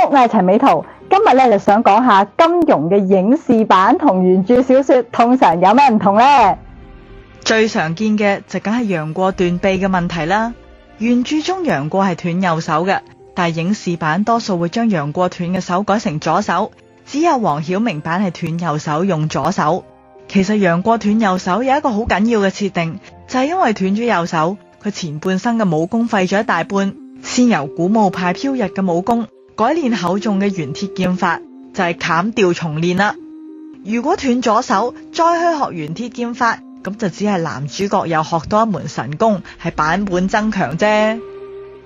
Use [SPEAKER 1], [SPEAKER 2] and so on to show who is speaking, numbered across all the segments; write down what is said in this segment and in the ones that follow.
[SPEAKER 1] 我係陳美圖，今日咧就想講下金庸嘅影視版同原著小說通常有咩唔同呢？
[SPEAKER 2] 最常見嘅就梗係楊過斷臂嘅問題啦。原著中楊過係斷右手嘅，但係影視版多數會將楊過斷嘅手改成左手，只有黃曉明版係斷右手用左手。其實楊過斷右手有一個好緊要嘅設定，就係因為斷咗右手，佢前半生嘅武功廢咗一大半，先由古墓派飄逸嘅武功改練厚重嘅玄鐵劍法，就係砍掉重練啦。如果斷咗手再去學玄鐵劍法，咁就只係男主角又學多一門神功，係版本增強啫。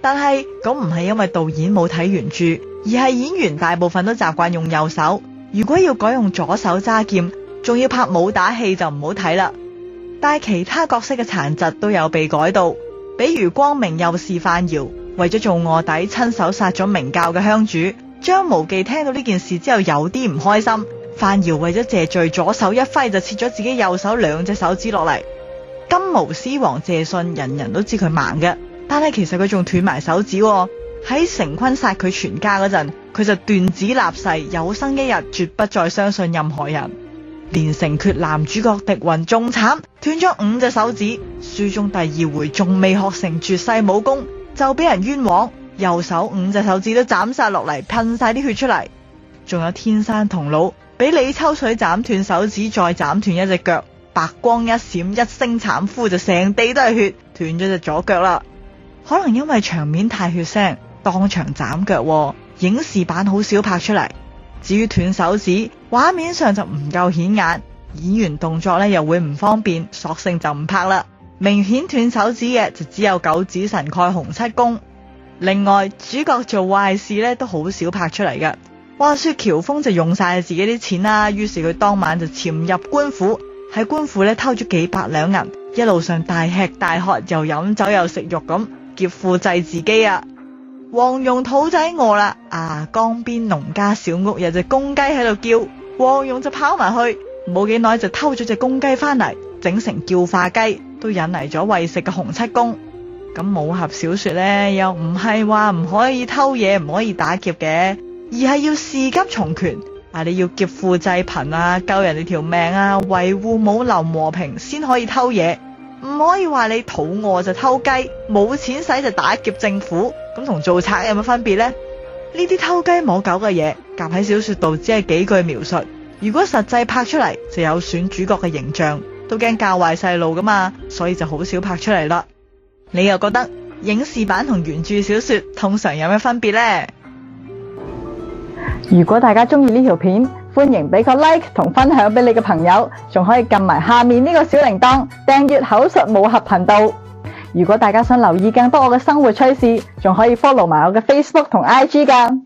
[SPEAKER 2] 但係咁唔係因為導演冇睇原著，而係演員大部分都習慣用右手，如果要改用左手揸劍，仲要拍武打戲就唔好睇啦。但係其他角色嘅殘疾都有被改到，比如光明右士范堯為咗做臥底，親手殺咗明教嘅香主。張無忌聽到呢件事之後有啲唔開心，范堯為咗謝罪，左手一揮就切咗自己右手2隻手指落嚟。金毛獅王謝遜人人都知佢盲嘅，但係其實佢仲斷埋手指喎。喺成昆殺佢全家嗰陣，佢就斷指立誓，有生一日絕不再相信任何人。連城訣男主角狄雲仲慘，斷咗5隻手指，書中第2回仲未學成絕世武功就俾人冤枉，右手5隻手指都斬晒落嚟，噴晒啲血出嚟。仲有天山童姥俾李秋水斬斷手指，再斬斷一隻腳，白光一閃，一聲慘呼就成地都係血，斷咗隻左腳啦。可能因為場面太血腥，當場斬腳，影視版好少拍出嚟。至於斷手指，畫面上就唔夠顯眼，演員動作又會唔方便，索性就唔拍啦。明顯斷手指嘅就只有九指神蓋洪七公。另外主角做壞事都好少拍出嚟嘅。話說喬峰就用晒自己啲錢啦，於是佢當晚就潛入官府，喺官府偷咗幾百兩銀，一路上大吃大喝，又飲酒又食肉咁，劫富濟自己啊。黃蓉肚仔餓啦，江邊農家小屋有隻公雞喺度叫，黃蓉就跑埋去，冇幾耐就偷咗隻公雞翻嚟，整成叫化雞，都引嚟咗餵食嘅洪七公。咁武俠小說又唔係話唔可以偷嘢，唔可以打劫嘅，而係要士急從權，你要劫富濟貧救人哋條命維護武林和平先可以偷嘢，唔可以話你肚餓就偷雞，冇錢使就打劫政府，咁同做賊有乜分別呢？呢啲偷雞摸狗嘅嘢夾喺小說度只係幾句描述，如果實際拍出嚟就有損主角嘅形象，都驚教壞細路噶嘛，所以就好少拍出嚟啦。你又覺得影視版同原著小說通常有咩分別呢？
[SPEAKER 1] 如果大家中意呢條片，歡迎俾個 like 同分享俾你嘅朋友，仲可以撳埋下面呢個小鈴鐺，訂閱口述武俠頻道。如果大家想留意更多我嘅生活趣事，仲可以 follow埋我嘅 Facebook 同 IG 㗎。